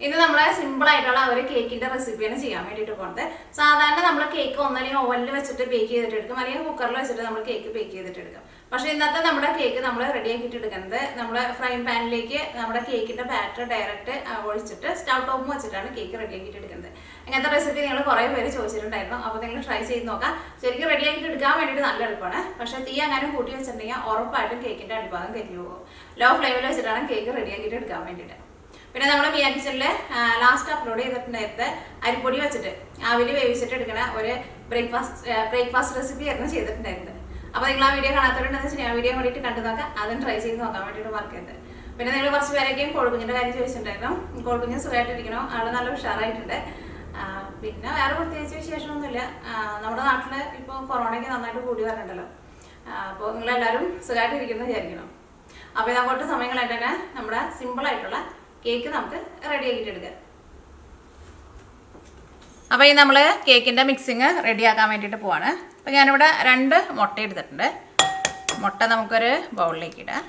ഇന്ന് നമ്മളെ സിമ്പിൾ ആയിട്ടുള്ള ഒരു കേക്കിന്റെ റെസിപ്പിയാണ് ചെയ്യാൻ വേണ്ടിയിട്ട് പോകുന്നത്. സാധാരണ നമ്മൾ കേക്ക് ഒന്നല്ലെങ്കിൽ ഓവനിൽ വെച്ചിട്ട് ബേക്ക് ചെയ്തിട്ട് എടുക്കും, അല്ലെങ്കിൽ കുക്കറിൽ വെച്ചിട്ട് നമ്മൾ കേക്ക് ബേക്ക് ചെയ്തിട്ട് എടുക്കും. പക്ഷെ ഇന്നത്തെ നമ്മുടെ കേക്ക് നമ്മൾ റെഡി ആക്കിയിട്ട് എടുക്കുന്നത് നമ്മുടെ ഫ്രൈ പാനിലേക്ക് നമ്മുടെ കേക്കിന്റെ ബാറ്റർ ഡയറക്റ്റ് ഒഴിച്ചിട്ട് സ്റ്റൗ ടോപ്പ് വെച്ചിട്ടാണ് കേക്ക് റെഡി ആക്കിയിട്ട് എടുക്കുന്നത്. ഇങ്ങനത്തെ റെസിപ്പി നിങ്ങൾ കുറേ പേര് ചോദിച്ചിട്ടുണ്ടായിരുന്നു. അപ്പോൾ നിങ്ങൾ ട്രൈ ചെയ്ത് നോക്കാം. ശരിക്കും റെഡി ആക്കിയിട്ട് എടുക്കാൻ വേണ്ടിയിട്ട് നല്ല എളുപ്പമാണ്. പക്ഷേ തീ അങ്ങനെ കൂട്ടി വെച്ചിട്ടുണ്ടെങ്കിൽ ഉറപ്പായിട്ടും കേക്കിന്റെ അടിഭാഗം കരിഞ്ഞു പോകും. ലോ ഫ്ലെയിമിൽ വെച്ചിട്ടാണ് കേക്ക് റെഡി ആക്കിയിട്ട് എടുക്കാൻ വേണ്ടിയിട്ട്. പിന്നെ നമ്മൾ മിയ കിച്ചണിൽ ലാസ്റ്റ് അപ്ലോഡ് ചെയ്തിട്ടുണ്ടായിരുന്നത് അരിപ്പൊടി വെച്ചിട്ട് ആവിൽ വേവിച്ചിട്ട് എടുക്കണ ഒരു ബ്രേക്ക്ഫാസ്റ്റ് റെസിപ്പി ആയിരുന്നു ചെയ്തിട്ടുണ്ടായിരുന്നത്. അപ്പോൾ നിങ്ങൾ ആ വീഡിയോ കാണാത്തവരുണ്ടെന്ന് വെച്ചാൽ ആ വീഡിയോ വേണ്ടിയിട്ട് കണ്ടു നോക്കാം. അതും ട്രൈ ചെയ്ത് നോക്കാൻ വേണ്ടിയിട്ട് മറക്കരുത്. പിന്നെ നിങ്ങൾ കുറച്ച് പേരൊക്കെയും കോഴിക്കുഞ്ഞിൻ്റെ കാര്യം ചോദിച്ചിട്ടുണ്ടായിരുന്നു. കോഴിക്കുഞ്ഞ് സുഖമായിട്ടിരിക്കണോ, ആൾ നല്ല ഉഷാറായിട്ടുണ്ട്. പിന്നെ വേറെ പ്രത്യേകിച്ച് വിശേഷമൊന്നുമില്ല. നമ്മുടെ നാട്ടിൽ ഇപ്പോൾ കൊറോണയ്ക്ക് നന്നായിട്ട് കൂടി വരണുണ്ടല്ലോ. അപ്പോൾ നിങ്ങളെല്ലാവരും സുഖമായിട്ടിരിക്കുന്നു വിചാരിക്കണം. അപ്പോൾ ഇതങ്ങോട്ട് സമയങ്ങളായിട്ട് തന്നെ നമ്മുടെ സിമ്പിളായിട്ടുള്ള കേക്ക് നമുക്ക് റെഡി ആക്കിയിട്ട് എടുക്കാം. അപ്പോൾ ഈ നമ്മൾ കേക്കിൻ്റെ മിക്സിങ് റെഡിയാക്കാൻ വേണ്ടിയിട്ട് പോവാണ്. അപ്പോൾ ഞാനിവിടെ 2 മുട്ട എടുത്തിട്ടുണ്ട്. മുട്ട നമുക്കൊരു ബൗളിലേക്ക് ഇടാം.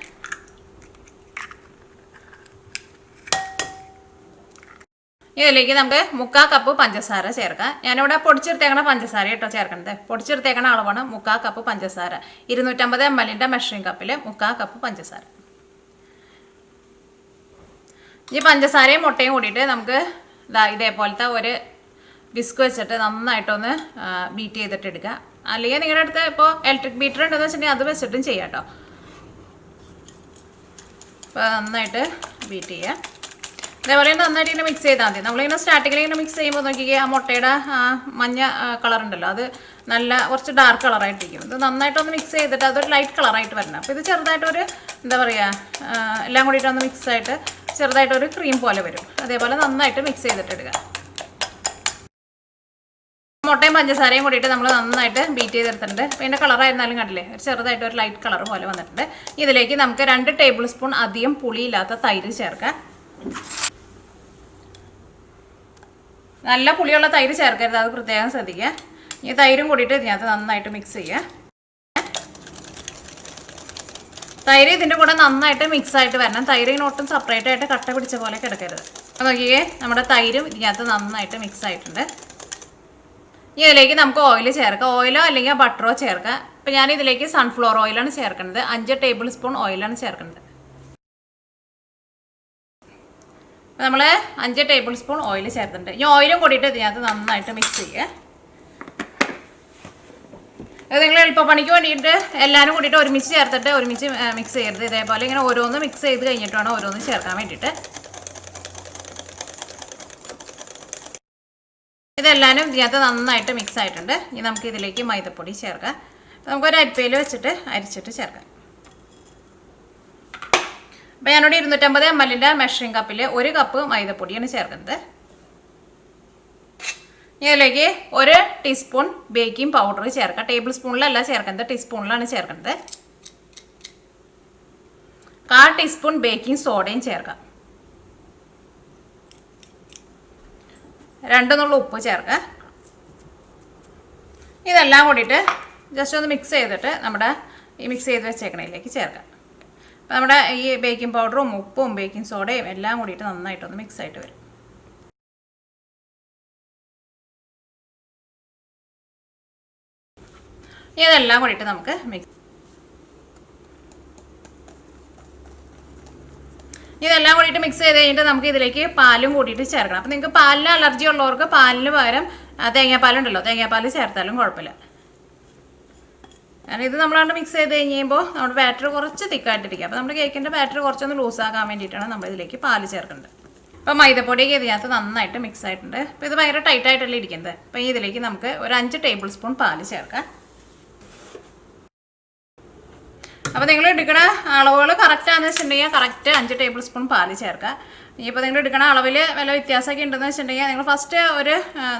ഇതിലേക്ക് നമുക്ക് 1/4 കപ്പ് പഞ്ചസാര ചേർക്കാം. ഞാനിവിടെ പൊടിച്ചെടുത്തേക്കണ പഞ്ചസാര കേട്ടോ ചേർക്കണത്. പൊടിച്ചെടുത്തേക്കണ അളവാണ് 1/4 കപ്പ് പഞ്ചസാര. 250 ml മെഷറിംഗ് കപ്പിൽ 1/4 കപ്പ് പഞ്ചസാര. ഈ പഞ്ചസാരയും മുട്ടയും കൂടിയിട്ട് നമുക്ക് ഇതേപോലത്തെ ഒരു വിസ്ക് വെച്ചിട്ട് നന്നായിട്ടൊന്ന് ബീറ്റ് ചെയ്തിട്ട് എടുക്കുക. അല്ലെങ്കിൽ നിങ്ങളുടെ അടുത്ത് ഇപ്പോൾ ഇലക്ട്രിക് ബീറ്റർ ഉണ്ടെന്ന് വെച്ചിട്ടുണ്ടെങ്കിൽ അത് വെച്ചിട്ടും ചെയ്യാം കേട്ടോ. അപ്പോൾ നന്നായിട്ട് ബീറ്റ് ചെയ്യുക. അതേപോലെ നന്നായിട്ട് ഇങ്ങനെ മിക്സ് ചെയ്താൽ മതി. നമ്മളിങ്ങനെ സ്റ്റാർട്ടിങ്ങിൽ ഇങ്ങനെ മിക്സ് ചെയ്യുമ്പോൾ നോക്കിക്കുക, ആ മുട്ടയുടെ മഞ്ഞ കളർ ഉണ്ടല്ലോ, അത് നല്ല കുറച്ച് ഡാർക്ക് കളറായിട്ടിരിക്കും. ഇത് നന്നായിട്ടൊന്ന് മിക്സ് ചെയ്തിട്ട് അതൊരു ലൈറ്റ് കളറായിട്ട് വരണം. അപ്പോൾ ഇത് ചെറുതായിട്ടൊരു എന്താ പറയുക, എല്ലാം കൂടിയിട്ടൊന്ന് മിക്സ് ആയിട്ട് ചെറുതായിട്ടൊരു ക്രീം പോലെ വരും. അതേപോലെ നന്നായിട്ട് മിക്സ് ചെയ്തിട്ടെടുക്കുക. മുട്ടയും പഞ്ചസാരയും കൂടിയിട്ട് നമ്മൾ നന്നായിട്ട് ബീറ്റ് ചെയ്തെടുത്തിട്ടുണ്ട്. അപ്പോൾ ഇതിൻ്റെ കളറായിരുന്നാലും കണ്ടില്ലേ, ഒരു ചെറുതായിട്ട് ഒരു ലൈറ്റ് കളർ പോലെ വന്നിട്ടുണ്ട്. ഇതിലേക്ക് നമുക്ക് 2 ടേബിൾ സ്പൂൺ അധികം പുളിയില്ലാത്ത തൈര് ചേർക്കാം. നല്ല പുളിയുള്ള തൈര് ചേർക്കരുത്, അത് പ്രത്യേകം ശ്രദ്ധിക്കുക. ഈ തൈരും കൂടിയിട്ട് ഇതിനകത്ത് നന്നായിട്ട് മിക്സ് ചെയ്യുക. തൈര് ഇതിൻ്റെ കൂടെ നന്നായിട്ട് മിക്സ് ആയിട്ട് വരണം. തൈര് ഇങ്ങനെ ഒട്ടും സെപ്പറേറ്റ് ആയിട്ട് കട്ട പിടിച്ച പോലെ കിടക്കരുത്. അപ്പോൾ നോക്കിയേ, നമ്മുടെ തൈരും ഇതിനകത്ത് നന്നായിട്ട് മിക്സ് ആയിട്ടുണ്ട്. ഇതിലേക്ക് നമുക്ക് ഓയിൽ ചേർക്കാം. ഓയിലോ അല്ലെങ്കിൽ ബട്ടറോ ചേർക്കാം. അപ്പോൾ ഞാൻ ഇതിലേക്ക് സൺഫ്ലവർ ഓയിലാണ് ചേർക്കുന്നത്. 5 ടേബിൾ സ്പൂൺ ഓയിലാണ് ചേർക്കുന്നത്. നമ്മൾ 5 ടേബിൾ സ്പൂൺ ഓയിൽ ചേർത്തിട്ടുണ്ട്. ഈ ഓയിലും കൂടിയിട്ട് ഇതിനകത്ത് നന്നായിട്ട് മിക്സ് ചെയ്യുക. അത് നിങ്ങൾ എളുപ്പപ്പണിക്ക് വേണ്ടിയിട്ട് എല്ലാവരും കൂടിയിട്ട് ഒരുമിച്ച് ചേർത്തിട്ട് ഒരുമിച്ച് മിക്സ് ചെയ്യരുത്. ഇതേപോലെ ഇങ്ങനെ ഓരോന്ന് മിക്സ് ചെയ്ത് കഴിഞ്ഞിട്ട് വേണം ഓരോന്ന് ചേർക്കാൻ വേണ്ടിയിട്ട്. ഇതെല്ലാവരും ഇതിനകത്ത് നന്നായിട്ട് മിക്സ് ആയിട്ടുണ്ട്. ഇനി നമുക്ക് ഇതിലേക്ക് മൈദപ്പൊടി ചേർക്കാം. നമുക്കൊരു അരിപ്പയിൽ വെച്ചിട്ട് അരിച്ചിട്ട് ചേർക്കാം. അപ്പോൾ ഞാനിവിടെ 250 ml മെഷറിംഗ് കപ്പിൽ 1 കപ്പ് മൈദപ്പൊടിയാണ് ചേർക്കുന്നത്. ഇതിലേക്ക് 1 ടീസ്പൂൺ ബേക്കിംഗ് പൗഡർ ചേർക്കാം. ടേബിൾ സ്പൂണിലല്ല ചേർക്കുന്നത്, ടീസ്പൂണിലാണ് ചേർക്കുന്നത്. 1/4 ടീസ്പൂൺ ബേക്കിംഗ് സോഡയും ചേർക്കാം. 2 നുള്ള ഉപ്പ് ചേർക്കാം. ഇതെല്ലാം കൂടിയിട്ട് ജസ്റ്റ് ഒന്ന് മിക്സ് ചെയ്തിട്ട് നമ്മുടെ ഈ മിക്സ് ചെയ്ത് വെച്ചേക്കണതിലേക്ക് ചേർക്കാം. അപ്പോൾ നമ്മുടെ ഈ ബേക്കിംഗ് പൗഡറും ഉപ്പും ബേക്കിംഗ് സോഡയും എല്ലാം കൂടിയിട്ട് നന്നായിട്ടൊന്ന് മിക്സ് ആയിട്ട് വരും. ഇതെല്ലാം കൂടിയിട്ട് നമുക്ക് ഇതെല്ലാം കൂടിയിട്ട് മിക്സ് ചെയ്ത് കഴിഞ്ഞിട്ട് നമുക്ക് ഇതിലേക്ക് പാലും കൂടിയിട്ട് ചേർക്കണം. അപ്പോൾ നിങ്ങൾക്ക് പാലിന് അലർജി ഉള്ളവർക്ക് പാലിന് പകരം തേങ്ങാപ്പാലുണ്ടല്ലോ, തേങ്ങാപ്പാൽ ചേർത്താലും കുഴപ്പമില്ല. കാരണം ഇത് നമ്മളാണ്ട് മിക്സ് ചെയ്ത് കഴിയുമ്പോൾ നമ്മുടെ ബാറ്റർ കുറച്ച് തിക്കായിട്ടിരിക്കുക. അപ്പോൾ നമ്മുടെ കേക്കിൻ്റെ ബാറ്റർ കുറച്ചൊന്ന് ലൂസാക്കാൻ വേണ്ടിയിട്ടാണ് നമ്മൾ ഇതിലേക്ക് പാല് ചേർക്കുന്നത്. അപ്പോൾ മൈദപ്പൊടിയൊക്കെ ഇതിനകത്ത് നന്നായിട്ട് മിക്സ് ആയിട്ടുണ്ട്. അപ്പോൾ ഇത് ഭയങ്കര ടൈറ്റായിട്ടല്ലേ ഇരിക്കുന്നത്. അപ്പോൾ ഇതിലേക്ക് നമുക്ക് ഒരു 5 ടേബിൾ സ്പൂൺ പാല് ചേർക്കാം. അപ്പോൾ നിങ്ങൾ എടുക്കുന്ന അളവുകൾ കറക്റ്റാണെന്ന് വെച്ചിട്ടുണ്ടെങ്കിൽ കറക്റ്റ് 5 ടേബിൾ സ്പൂൺ പാല് ചേർക്കുക. ഇനിയിപ്പോൾ നിങ്ങൾ എടുക്കുന്ന അളവിൽ വല്ല വ്യത്യാസമൊക്കെ ഉണ്ടെന്ന് വെച്ചിട്ടുണ്ടെങ്കിൽ നിങ്ങൾ ഫസ്റ്റ് ഒരു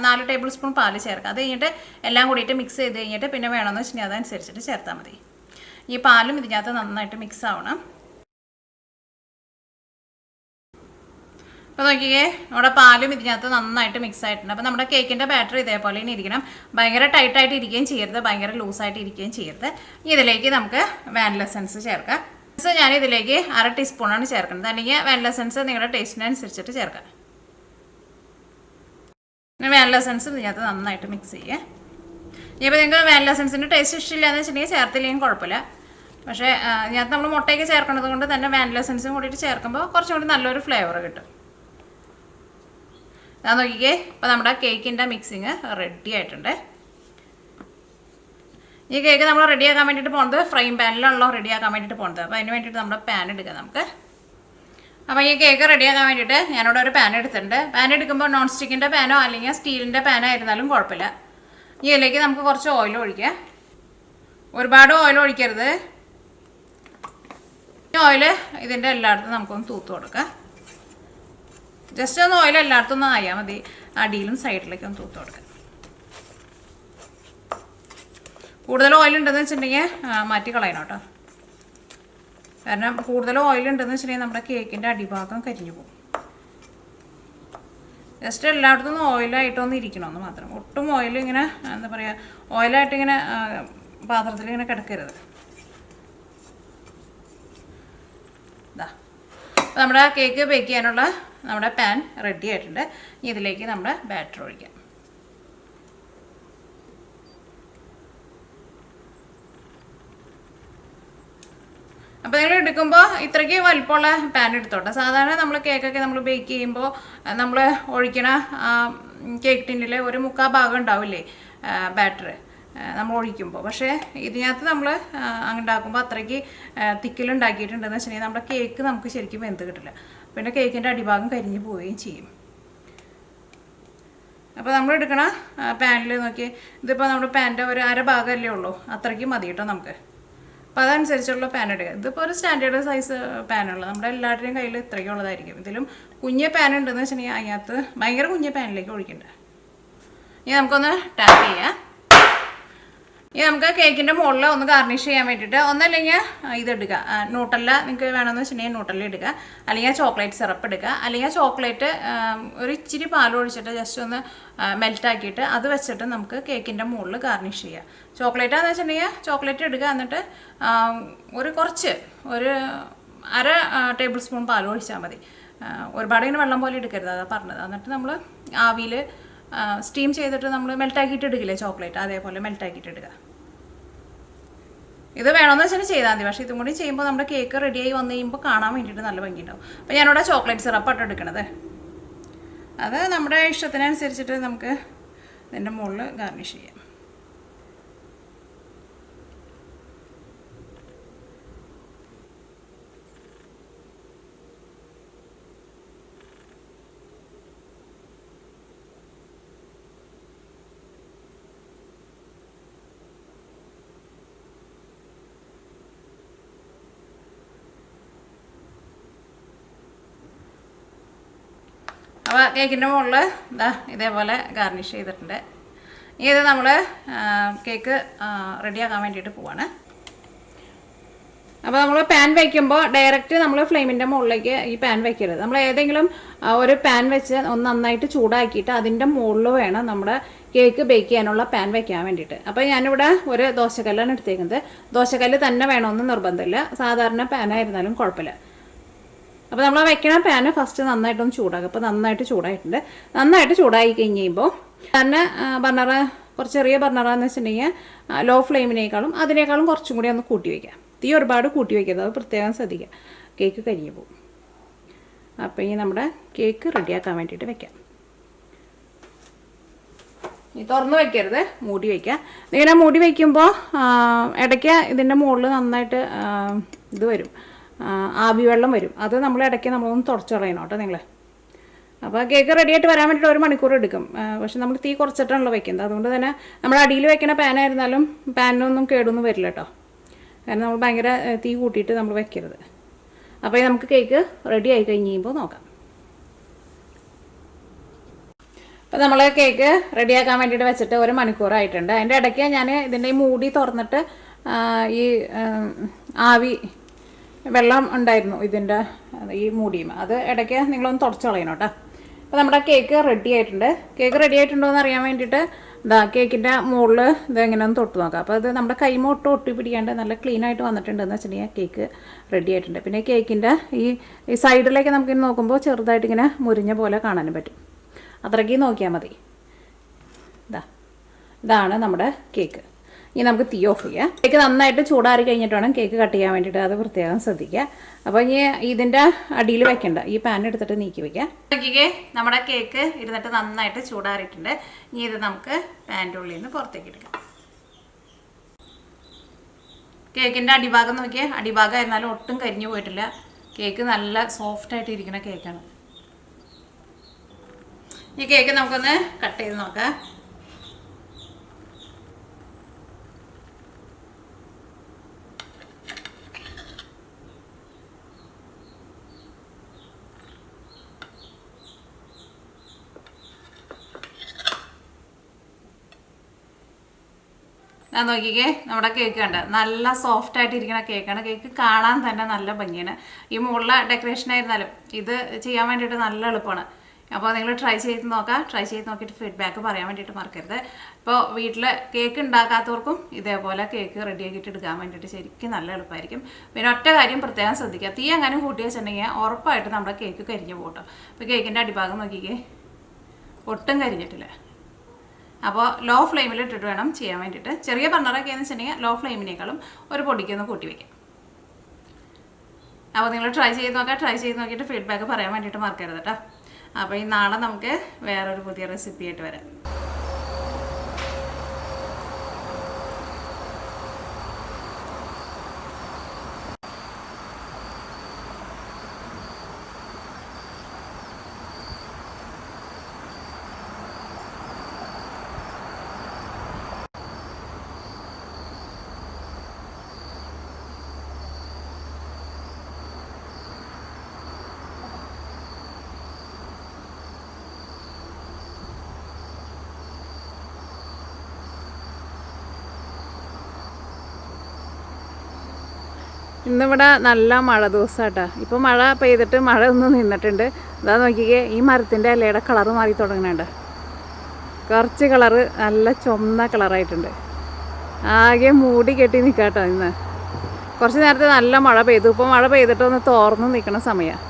4 ടേബിൾ സ്പൂൺ പാല് ചേർക്കുക. അത് കഴിഞ്ഞിട്ട് എല്ലാം കൂടിയിട്ട് മിക്സ് ചെയ്ത് കഴിഞ്ഞിട്ട് പിന്നെ വേണമെന്ന് വെച്ചിട്ടുണ്ടെങ്കിൽ അതനുസരിച്ചിട്ട് ചേർത്താൽ മതി. ഈ പാലും ഇതിനകത്ത് നന്നായിട്ട് മിക്സ് ആവണം. അപ്പോൾ നോക്കിയേ, നമ്മുടെ പാലും ഇതിനകത്ത് നന്നായിട്ട് മിക്സ് ആയിട്ടുണ്ട്. അപ്പോൾ നമ്മുടെ കേക്കിൻ്റെ ബാറ്റർ ഇതേപോലെ തന്നെ ഇരിക്കണം. ഭയങ്കര ടൈറ്റായിട്ട് ഇരിക്കുകയും ചെയ്യരുത്, ഭയങ്കര ലൂസായിട്ട് ഇരിക്കുകയും ചെയ്യരുത്. ഇതിലേക്ക് നമുക്ക് വാനില എസൻസ് ചേർക്കാം. ഞാൻ ഇതിലേക്ക് 1/2 ടീസ്പൂണാണ് ചേർക്കുന്നത്. അല്ലെങ്കിൽ വാനില എസൻസ് നിങ്ങളുടെ ടേസ്റ്റിനനുസരിച്ചിട്ട് ചേർക്കാം. പിന്നെ വാനില എസൻസ് ഇതിനകത്ത് നന്നായിട്ട് മിക്സ് ചെയ്യുക. ഇനിയിപ്പോൾ നിങ്ങൾക്ക് വാനില എസൻസിൻ്റെ ടേസ്റ്റ് ഇഷ്ടമില്ല എന്ന് വെച്ചിട്ടുണ്ടെങ്കിൽ ചേർത്തില്ലെങ്കിൽ കുഴപ്പമില്ല. പക്ഷേ ഇതിനകത്ത് നമ്മൾ മുട്ടയൊക്കെ ചേർക്കുന്നത് കൊണ്ട് തന്നെ വാനില എസൻസും കൂടിയിട്ട് ചേർക്കുമ്പോൾ കുറച്ചും കൂടി നല്ലൊരു ഫ്ലേവർ കിട്ടും. ഞാൻ നോക്കിക്കേ, അപ്പോൾ നമ്മുടെ കേക്കിൻ്റെ മിക്സിങ് റെഡി ആയിട്ടുണ്ട്. ഈ കേക്ക് നമ്മൾ റെഡിയാക്കാൻ വേണ്ടിയിട്ട് പോകുന്നത് ഫ്രൈ പാനിലാണല്ലോ റെഡിയാക്കാൻ വേണ്ടിയിട്ട് പോകുന്നത്. അപ്പോൾ അതിന് വേണ്ടിയിട്ട് നമ്മുടെ പാൻ എടുക്കാം നമുക്ക്. അപ്പോൾ ഈ കേക്ക് റെഡിയാക്കാൻ വേണ്ടിയിട്ട് ഞാനിവിടെ ഒരു പാൻ എടുത്തിട്ടുണ്ട്. പാൻ എടുക്കുമ്പോൾ നോൺ സ്റ്റിക്കിൻ്റെ പാനോ അല്ലെങ്കിൽ സ്റ്റീലിൻ്റെ പാനോ ആയിരുന്നാലും കുഴപ്പമില്ല. ഈ ഇതിലേക്ക് നമുക്ക് കുറച്ച് ഓയിൽ ഒഴിക്കാം. ഒരുപാട് ഓയിൽ ഒഴിക്കരുത്. ഈ ഓയിൽ ഇതിൻ്റെ എല്ലായിടത്തും നമുക്കൊന്ന് തൂത്ത് കൊടുക്കാം. ജസ്റ്റ് ഒന്ന് ഓയിൽ എല്ലായിടത്തും ഒന്ന് ആയാൽ മതി. അടിയിലും സൈഡിലേക്കും തൂത്ത് കൊടുക്കാം. കൂടുതൽ ഓയിൽ ഉണ്ടെന്ന് വെച്ചിട്ടുണ്ടെങ്കിൽ മാറ്റി കളയണം കേട്ടോ. കാരണം കൂടുതൽ ഓയിൽ ഉണ്ടെന്ന് വെച്ചിട്ടുണ്ടെങ്കിൽ നമ്മുടെ കേക്കിൻ്റെ അടിഭാഗം കരിഞ്ഞു പോകും. ജസ്റ്റ് എല്ലായിടത്തും ഓയിലായിട്ടൊന്നും ഇരിക്കണമെന്ന് മാത്രം. ഒട്ടും ഓയിൽ ഇങ്ങനെ എന്താ പറയുക, ഓയിലായിട്ട് ഇങ്ങനെ പാത്രത്തിൽ ഇങ്ങനെ കിടക്കരുത്. ഇതാ, അപ്പോൾ നമ്മുടെ കേക്ക് ബേക്ക് ചെയ്യാനുള്ള നമ്മുടെ പാൻ റെഡി ആയിട്ടുണ്ട്. ഇതിലേക്ക് നമ്മുടെ ബാറ്റർ ഒഴിക്കാം. അപ്പോൾ നിങ്ങൾ എടുക്കുമ്പോൾ ഇത്രയ്ക്ക് വലിപ്പമുള്ള പാൻ എടുത്തോട്ടെ. സാധാരണ നമ്മൾ കേക്കൊക്കെ നമ്മൾ ബേക്ക് ചെയ്യുമ്പോൾ നമ്മൾ ഒഴിക്കണ കേക്ക് ടിന്നിൽ ഒരു മുക്കാൽ ഭാഗം ഉണ്ടാവില്ലേ ബാറ്റർ നമ്മൾ ഒഴിക്കുമ്പോൾ. പക്ഷേ ഇതിനകത്ത് നമ്മൾ ഉണ്ടാക്കുമ്പോൾ അത്രയ്ക്ക് തിക്കിലുണ്ടാക്കിയിട്ടുണ്ടെന്ന് വെച്ചിട്ടുണ്ടെങ്കിൽ നമ്മുടെ കേക്ക് നമുക്ക് ശരിക്കും വെന്ത് കിട്ടില്ല. പിന്നെ കേക്കിൻ്റെ അടിഭാഗം കരിഞ്ഞു പോവുകയും ചെയ്യും. അപ്പോൾ നമ്മൾ എടുക്കണ പാനിൽ നോക്കി, ഇതിപ്പോൾ നമ്മുടെ പാനിൻ്റെ ഒരു അര ഭാഗമല്ലേ ഉള്ളൂ, അത്രയ്ക്ക് മതി കേട്ടോ നമുക്ക്. അപ്പോൾ അതനുസരിച്ചുള്ള പാൻ എടുക്കുക. ഇതിപ്പോൾ ഒരു സ്റ്റാൻഡേർഡ് സൈസ് പാനുള്ള നമ്മുടെ എല്ലാവരുടെയും കയ്യിൽ ഇത്രയ്ക്ക് ഉള്ളതായിരിക്കും. ഇതിലും കുഞ്ഞ പാൻ ഉണ്ടെന്ന് വെച്ചിട്ടുണ്ടെങ്കിൽ അതിനകത്ത് ഭയങ്കര കുഞ്ഞ പാനിലേക്ക് ഒഴിക്കണ്ട. ഇനി നമുക്കൊന്ന് ടാപ്പ് ചെയ്യാം. ഇനി നമുക്ക് കേക്കിൻ്റെ മുകളിൽ ഒന്ന് ഗാർണിഷ് ചെയ്യാൻ വേണ്ടിയിട്ട് ഒന്നല്ലെങ്കിൽ ഇതെടുക്കുക, ന്യൂട്ടല്ല നിങ്ങൾക്ക് വേണമെന്ന് വെച്ചിട്ടുണ്ടെങ്കിൽ ന്യൂട്ടല്ല എടുക്കുക, അല്ലെങ്കിൽ ചോക്ലേറ്റ് സിറപ്പ് എടുക്കുക, അല്ലെങ്കിൽ ചോക്ലേറ്റ് ഒരു ഇച്ചിരി പാലൊഴിച്ചിട്ട് ജസ്റ്റ് ഒന്ന് മെൽറ്റാക്കിയിട്ട് അത് വെച്ചിട്ട് നമുക്ക് കേക്കിൻ്റെ മുകളിൽ ഗാർണിഷ് ചെയ്യാം. ചോക്ലേറ്റ് ആണെന്ന് വെച്ചിട്ടുണ്ടെങ്കിൽ ചോക്ലേറ്റ് എടുക്കുക, എന്നിട്ട് ഒരു അര ടേബിൾ സ്പൂൺ പാൽ ഒഴിച്ചാൽ മതി. ഒരുപാട് ഇങ്ങനെ വെള്ളം പോലെ എടുക്കരുത്, അതാണ് പറഞ്ഞത്. എന്നിട്ട് നമ്മൾ ആവിയിൽ സ്റ്റീം ചെയ്തിട്ട് നമ്മൾ മെൽറ്റാക്കിയിട്ട് എടുക്കില്ലേ ചോക്ലേറ്റ്, അതേപോലെ മെൽറ്റാക്കിയിട്ട് എടുക്കുക. ഇത് വേണമെന്ന് വെച്ചാൽ ചെയ്താൽ മതി. പക്ഷേ ഇതും കൂടി ചെയ്യുമ്പോൾ നമ്മുടെ കേക്ക് റെഡിയായി വന്നു കഴിയുമ്പോൾ കാണാൻ വേണ്ടിയിട്ട് നല്ല ഭംഗിയുണ്ടാവും. അപ്പോൾ ഞാനിവിടെ ചോക്ലേറ്റ് സിറപ്പായിട്ട് എടുക്കണത്. അത് നമ്മുടെ ഇഷ്ടത്തിനനുസരിച്ചിട്ട് നമുക്ക് ഇതിൻ്റെ മുകളിൽ ഗാർണിഷ് ചെയ്യാം. അപ്പോൾ കേക്കിൻ്റെ മുകളിൽ ഇതാ ഇതേപോലെ ഗാർണിഷ് ചെയ്തിട്ടുണ്ട്. ഇത് നമ്മൾ കേക്ക് റെഡിയാക്കാൻ വേണ്ടിയിട്ട് പോവാണ്. അപ്പോൾ നമ്മൾ പാൻ വയ്ക്കുമ്പോൾ ഡയറക്റ്റ് നമ്മൾ ഫ്ലെയിമിൻ്റെ മുകളിലേക്ക് ഈ പാൻ വയ്ക്കരുത്. നമ്മൾ ഏതെങ്കിലും ഒരു പാൻ വെച്ച് ഒന്ന് നന്നായിട്ട് ചൂടാക്കിയിട്ട് അതിൻ്റെ മുകളിൽ വേണം നമ്മുടെ കേക്ക് ബേക്ക് ചെയ്യാനുള്ള പാൻ വയ്ക്കാൻ വേണ്ടിയിട്ട്. അപ്പോൾ ഞാനിവിടെ ഒരു ദോശക്കല്ലാണ് എടുത്തേക്കുന്നത്. ദോശക്കല്ല് തന്നെ വേണമെന്ന് നിർബന്ധമില്ല, സാധാരണ പാനായിരുന്നാലും കുഴപ്പമില്ല. അപ്പോൾ നമ്മൾ വെക്കണ പാന് ഫസ്റ്റ് നന്നായിട്ടൊന്ന് ചൂടാക്കുക. അപ്പോൾ നന്നായിട്ട് ചൂടായിട്ടുണ്ട്. നന്നായിട്ട് ചൂടായി കഴിഞ്ഞ് കഴിയുമ്പോൾ തന്നെ ബർണർ കുറച്ച് ചെറിയ ബർണറാന്ന് വെച്ചിട്ടുണ്ടെങ്കിൽ ലോ ഫ്ലെയിമിനേക്കാളും അതിനേക്കാളും കുറച്ചും കൂടി ഒന്ന് കൂട്ടി വയ്ക്കാം. തീ ഒരുപാട് കൂട്ടി വയ്ക്കരുത്, അത് പ്രത്യേകം ശ്രദ്ധിക്കുക, കേക്ക് കരിഞ്ഞു പോകും. അപ്പോൾ ഈ നമ്മുടെ കേക്ക് റെഡിയാക്കാൻ വേണ്ടിയിട്ട് വെക്കാം. ഈ തുറന്ന് വയ്ക്കരുത്, മൂടി വയ്ക്കുക. ഇങ്ങനെ മൂടി വയ്ക്കുമ്പോൾ ഇടയ്ക്ക് ഇതിൻ്റെ മുകളിൽ നന്നായിട്ട് ഇത് വരും, ആവി വെള്ളം വരും. അത് നമ്മൾ ഇടയ്ക്ക് നമ്മളൊന്ന് തുടച്ച് കളയണം കേട്ടോ നിങ്ങൾ. അപ്പോൾ കേക്ക് റെഡിയായിട്ട് വരാൻ വേണ്ടിയിട്ട് 1 മണിക്കൂർ എടുക്കും. പക്ഷെ നമ്മൾ തീ കുറച്ചിട്ടാണല്ലോ വെക്കുന്നത്. അതുകൊണ്ട് തന്നെ നമ്മൾ അടിയിൽ വെക്കണ പാനായിരുന്നാലും പാനിനൊന്നും കേടൊന്നും വരില്ല കേട്ടോ. കാരണം നമ്മൾ ഭയങ്കര തീ കൂട്ടിയിട്ട് നമ്മൾ വെക്കരുത്. അപ്പോൾ നമുക്ക് കേക്ക് റെഡി ആയി കഴിഞ്ഞ് കഴിയുമ്പോൾ നോക്കാം. അപ്പോൾ നമ്മൾ കേക്ക് റെഡിയാക്കാൻ വേണ്ടിയിട്ട് വെച്ചിട്ട് 1 മണിക്കൂറായിട്ടുണ്ട്. അതിൻ്റെ ഇടയ്ക്ക് ഞാൻ ഇതിൻ്റെ ഈ മൂടി തുറന്നിട്ട് ഈ ആവി വെള്ളം ഉണ്ടായിരുന്നു ഇതിൻ്റെ ഈ മൂടിയും, അത് ഇടയ്ക്ക് നിങ്ങളൊന്ന് തുടച്ച് കളയണം കേട്ടോ. അപ്പോൾ നമ്മുടെ കേക്ക് റെഡി ആയിട്ടുണ്ട്. കേക്ക് റെഡി ആയിട്ടുണ്ടോ എന്ന് അറിയാൻ വേണ്ടിയിട്ട് ഇതാ കേക്കിൻ്റെ മുകളിൽ ഇത് എങ്ങനെ ഒന്ന് തൊട്ട് നോക്കാം. അപ്പോൾ അത് നമ്മുടെ കൈമ ഒട്ടി പിടിക്കാണ്ട് നല്ല ക്ലീൻ ആയിട്ട് വന്നിട്ടുണ്ടെന്ന് വെച്ചിട്ടുണ്ടെങ്കിൽ കേക്ക് റെഡി ആയിട്ടുണ്ട്. പിന്നെ കേക്കിൻ്റെ ഈ സൈഡിലേക്ക് നമുക്കിങ്ങനെ നോക്കുമ്പോൾ ചെറുതായിട്ട് ഇങ്ങനെ മുരിഞ്ഞ പോലെ കാണാനും പറ്റും. അത്രയ്ക്ക് നോക്കിയാൽ മതി. ഇതാണ് നമ്മുടെ കേക്ക്. ഇനി നമുക്ക് തീ ഓഫ് ചെയ്യാം. കേക്ക് നന്നായിട്ട് ചൂടാറി കഴിഞ്ഞിട്ട് വേണം കേക്ക് കട്ട് ചെയ്യാൻ വേണ്ടിയിട്ട്, അത് പ്രത്യേകം ശ്രദ്ധിക്കുക. അപ്പോൾ ഇനി ഇതിൻ്റെ അടിയിൽ വെക്കണ്ട, ഈ പാൻ എടുത്തിട്ട് നീക്കി വെക്കാം. നോക്കിക്കേ, നമ്മുടെ കേക്ക് ഇരുന്നിട്ട് നന്നായിട്ട് ചൂടാറിയിട്ടുണ്ട്. ഇനി ഇത് നമുക്ക് പാൻ്റെ ഉള്ളിൽ നിന്ന് പുറത്തേക്ക് എടുക്കാം. കേക്കിൻ്റെ അടിഭാഗം നോക്കിയാൽ, അടിഭാഗം ആയിരുന്നാലും ഒട്ടും കരിഞ്ഞു പോയിട്ടില്ല. കേക്ക് നല്ല സോഫ്റ്റായിട്ട് ഇരിക്കുന്ന കേക്കാണ്. ഈ കേക്ക് നമുക്കൊന്ന് കട്ട് ചെയ്ത് നോക്കാം. ഞാൻ നോക്കിക്കേ, നമ്മുടെ കേക്ക് കണ്ട നല്ല സോഫ്റ്റ് ആയിട്ട് ഇരിക്കുന്ന കേക്കാണ്. കേക്ക് കാണാൻ തന്നെ നല്ല ഭംഗിയാണ്. ഈ മുകളിലെ ഡെക്കറേഷൻ ആയിരുന്നാലും ഇത് ചെയ്യാൻ വേണ്ടിയിട്ട് നല്ല എളുപ്പമാണ്. അപ്പോൾ നിങ്ങൾ ട്രൈ ചെയ്ത് നോക്കാം. ട്രൈ ചെയ്ത് നോക്കിയിട്ട് ഫീഡ്ബാക്ക് പറയാൻ വേണ്ടിയിട്ട് മറക്കരുത്. ഇപ്പോൾ വീട്ടിൽ കേക്ക് ഉണ്ടാക്കാത്തവർക്കും ഇതേപോലെ കേക്ക് റെഡിയാക്കിയിട്ട് എടുക്കാൻ വേണ്ടിയിട്ട് ശരിക്കും നല്ല എളുപ്പമായിരിക്കും. പിന്നെ ഒറ്റ കാര്യം പ്രത്യേകം ശ്രദ്ധിക്കുക, തീ എങ്ങാനും കൂട്ടി വെച്ചിട്ടുണ്ടെങ്കിൽ ഉറപ്പായിട്ട് നമ്മുടെ കേക്ക് കരിഞ്ഞു പോകട്ടോ. അപ്പോൾ കേക്കിൻ്റെ അടിഭാഗം നോക്കിക്കേ, ഒട്ടും കരിഞ്ഞിട്ടില്ല. അപ്പോൾ ലോ ഫ്ലെയിമിൽ ഇട്ടിട്ട് വേണം ചെയ്യാൻ വേണ്ടിയിട്ട്. ചെറിയ ബർണറൊക്കെ എന്ന് വെച്ചിട്ടുണ്ടെങ്കിൽ ലോ ഫ്ലെയിമിനേക്കാളും ഒരു പൊടിക്കൊന്ന് കൂട്ടി വയ്ക്കാം. അപ്പോൾ നിങ്ങൾ ട്രൈ ചെയ്ത് നോക്കാം. ട്രൈ ചെയ്ത് നോക്കിയിട്ട് ഫീഡ്ബാക്ക് പറയാൻ വേണ്ടിയിട്ട് മറക്കരുത് കേട്ടോ. അപ്പോൾ ഈ നാളെ നമുക്ക് വേറൊരു പുതിയ റെസിപ്പി ആയിട്ട് വരാം. ഇന്നിവിടെ നല്ല മഴ ദിവസമാട്ടോ. ഇപ്പോൾ മഴ പെയ്തിട്ട് മഴ ഒന്ന് നിന്നിട്ടുണ്ട്. അതാ നോക്കിക്കേ, ഈ മരത്തിൻ്റെ ഇലയുടെ കളറ് മാറി തുടങ്ങുന്നുണ്ട്. കുറച്ച് കളറ് നല്ല ചുവന്ന കളറായിട്ടുണ്ട്. ആകെ മൂടി കെട്ടി നിൽക്കാട്ടോ ഇന്ന്. കുറച്ച് നേരത്തെ നല്ല മഴ പെയ്തു. ഇപ്പോൾ മഴ പെയ്തിട്ട് ഒന്ന് തോർന്ന് നിൽക്കുന്ന സമയമാണ്.